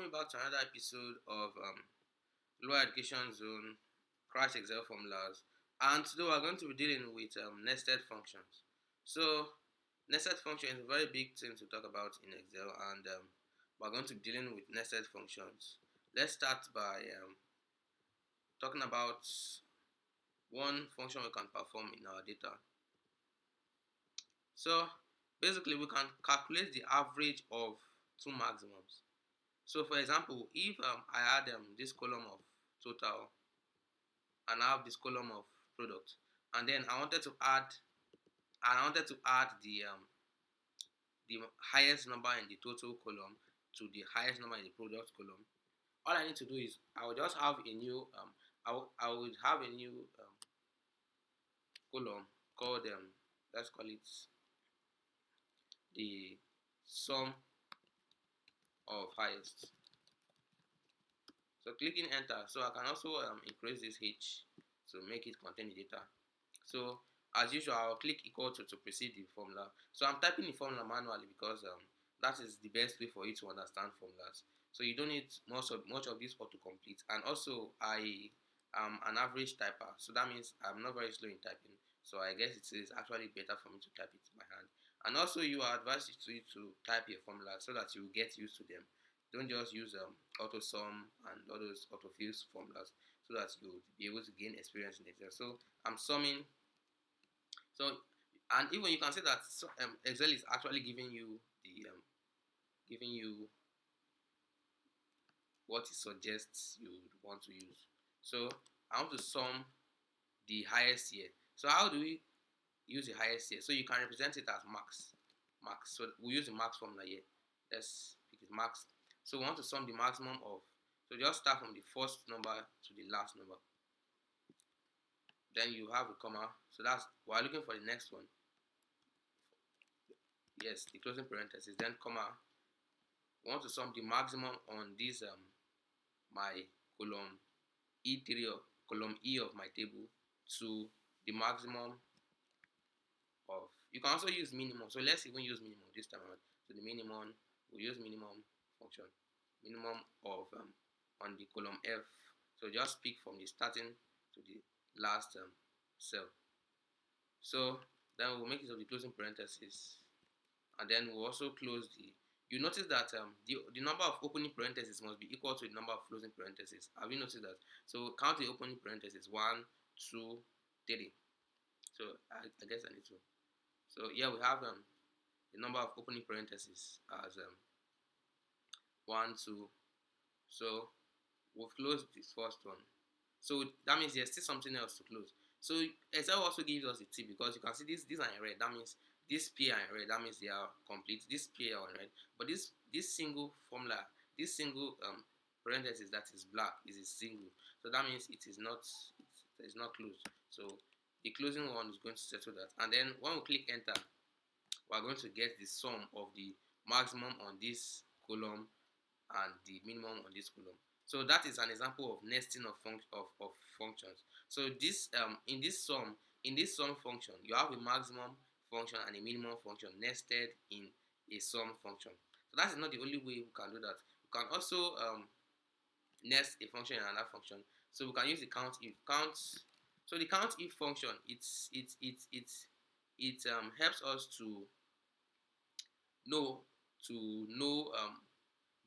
welcome back to another episode of Lower Education Zone Crash Excel Formulas. And today we're going to be dealing with nested functions. So, nested function is a very big thing to talk about in Excel, and we're going to be dealing with nested functions. Let's start by talking about one function we can perform in our data. So, basically, we can calculate the average of two maximums. So for example, if I add this column of total and I have this column of product, and then I wanted to add the highest number in the total column to the highest number in the product column, all I need to do is I will just have a new I would have a new column called let's call it the sum of highest. So clicking enter, so I can also increase this h to make it contain the data. So as usual, I'll click equal to precede the formula. So I'm typing the formula manually because that is the best way for you to understand formulas. So you don't need much of this autocomplete. And also I am an average typer, so that means I'm not very slow in typing. So I guess it is actually better for me to type it by hand. And also you are advised to type your formula so that you get used to them. Don't just use auto sum and all those autofill formulas, so that you'll be able to gain experience in Excel. So I'm summing. So and even you can say that Excel is actually giving you what it suggests you want to use. So I want to sum the highest here. So how do we use the highest here? So you can represent it as max. Max. So we use the max formula here. Let's pick it max. So we want to sum the maximum of. So just start from the first number to the last number. Then you have a comma. So that's we're looking for the next one. Yes, the closing parenthesis. Then comma. We want to sum the maximum on this my column E3 of column E of my table to the maximum of. You can also use minimum. So let's even use minimum this time around. So the minimum, we'll use minimum function. Minimum of on the column F. So just pick from the starting to the last cell. So then we'll make use of the closing parenthesis, and then we'll also close the. You notice that the number of opening parentheses must be equal to the number of closing parentheses. Have you noticed that? So count the opening parentheses: 1, 2, 3. So I guess I need to. So here we have the number of opening parentheses as 1, 2. So we've closed this first one. So that means there's still something else to close. So Excel also gives us a tip, because you can see these are in red. That means this pair are in red. That means they are complete. This pair are in red. But this single formula, this single parenthesis that is black is a single. So that means it is not closed. So the closing one is going to settle that. And then when we click enter, we are going to get the sum of the maximum on this column and the minimum on this column. So that is an example of nesting of functions. So this in this sum function, you have a maximum function and a minimum function nested in a sum function. So that is not the only way we can do that. We can also nest a function in another function. So we can use the count if. So the count if function, it helps us know to know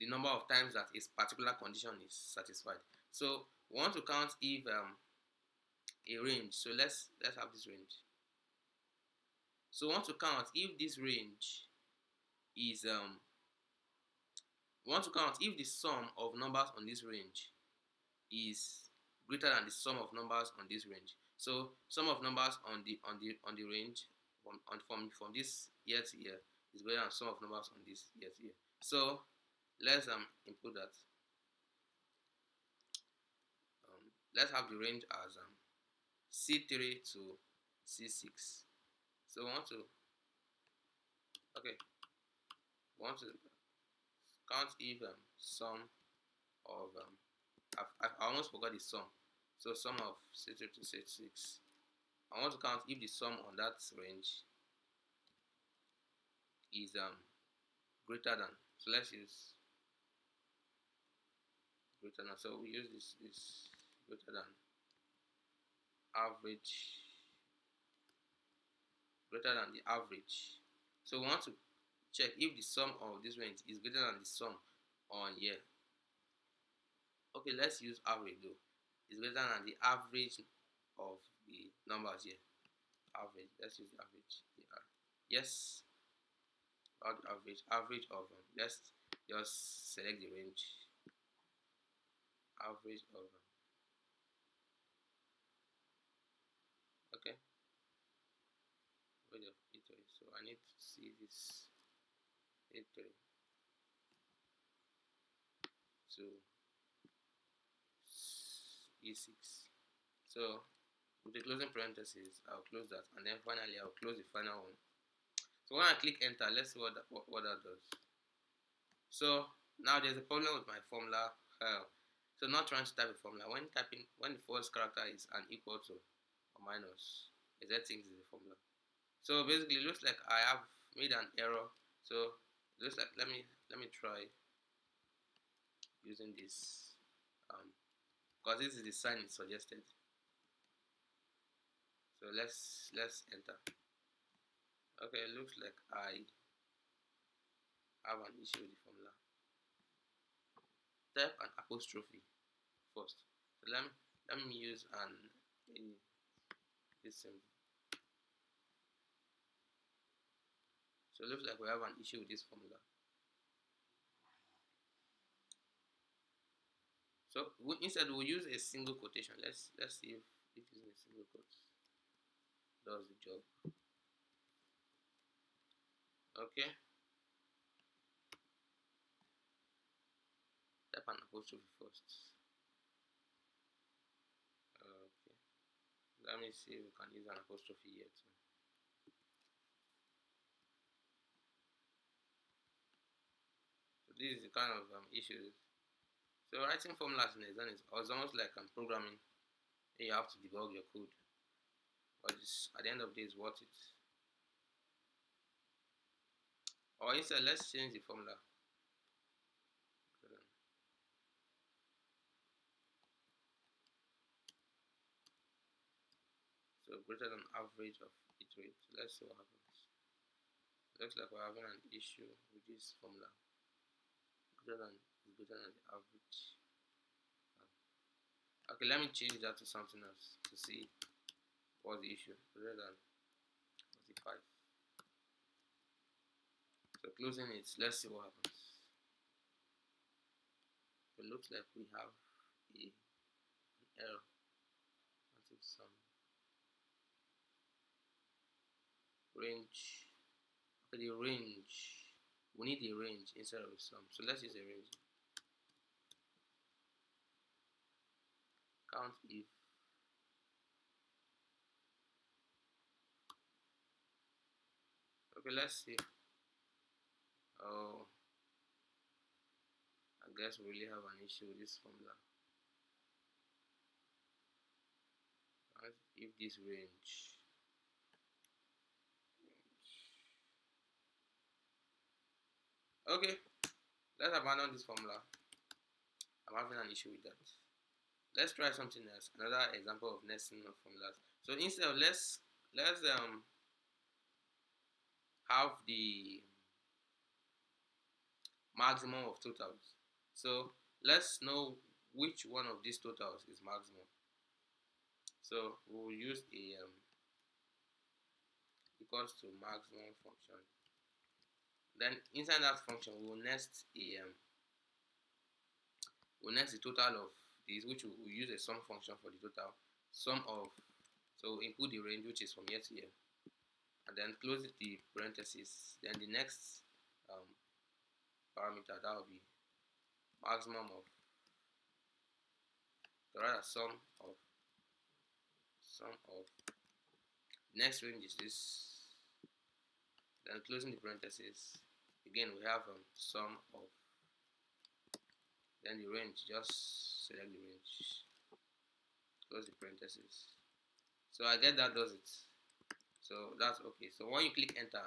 the number of times that a particular condition is satisfied. So we want to count if a range. So let's have this range. So we want to count if this range is we want to count if the sum of numbers on this range is greater than the sum of numbers on this range. So sum of numbers on the range from this year to year is greater than sum of numbers on this year to year. So let's input that. Let's have the range as C3 to C6. So we want to count if sum of I almost forgot the sum. So sum of C3 to C6. I want to count if the sum on that range is greater than. So let's use greater than. So we use this greater than average, greater than the average. So we want to check if the sum of this range is greater than the sum on here. Okay, let's use average though. It's greater than the average of the numbers here. Average. Let's use the average. Yes, about average. Average of let's just select the range. Average of okay. Range of E3. So I need to see this E3 to E6. So with the closing parentheses, I'll close that, and then finally I'll close the final one. So when I click enter, let's see what that does. So now there's a problem with my formula. So not trying to type a formula. When the first character is an equal to or minus, Z thinks is the formula. So basically, it looks like I have made an error. So it looks like let me try using this because this is the sign it suggested. So let's enter. Okay, it looks like I have an issue with the formula. Type an apostrophe first. So let me use this symbol. So it looks like we have an issue with this formula. So instead we'll use a single quotation. Let's see if using a single quote does the job. Okay. Type an apostrophe first. Okay. Let me see if we can use an apostrophe here too. So this is the kind of issues. So writing formulas in exam is almost like programming. You have to debug your code, but at the end of the day, it's worth it. Or instead, let's change the formula. So greater than average of each rate. So let's see what happens. Looks like we're having an issue with this formula. Greater than the average. Okay, let me change that to something else to see what's the issue. Greater than 45. So closing it, let's see what happens. It looks like we have an error. Let's some range. Okay, the range. We need a range instead of a sum. So let's use a range. Count if okay, let's see. Oh, I guess we really have an issue with this formula. If this range okay, let's abandon this formula. I'm having an issue with that. Let's try something else. Another example of nesting of formulas. So instead of let's have the maximum of totals. So let's know which one of these totals is maximum. So we'll use a equals to maximum function. Then inside that function, we'll nest the total of these, which will use a sum function for the total. Sum of, so input the range, which is from here to here, and then close the parentheses. Then the next parameter, that will be maximum of, rather sum of next range is this. Then closing the parentheses. Again, we have sum of, then the range, just select the range, close the parentheses. So I get that does it. So that's okay. So when you click enter,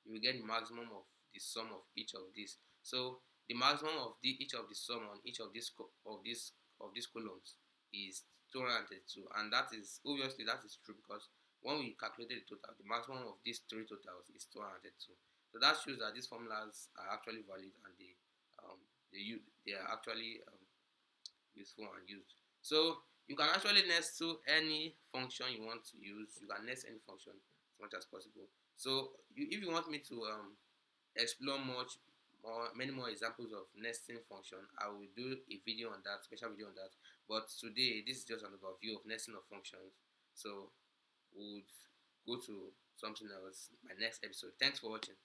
you will get the maximum of the sum of each of these. So the maximum of each of the sum on each of these columns is 232, and that is obviously that is true because when we calculated the total, the maximum of these three totals is 202. So that shows that these formulas are actually valid and um, they are actually useful and used. So you can actually nest to any function you want to use. You can nest any function as much as possible. So if you want me to explore many more examples of nesting function, I will do a video on that, special video on that. But today, this is just an overview of nesting of functions. So we'll go to something else, my next episode. Thanks for watching.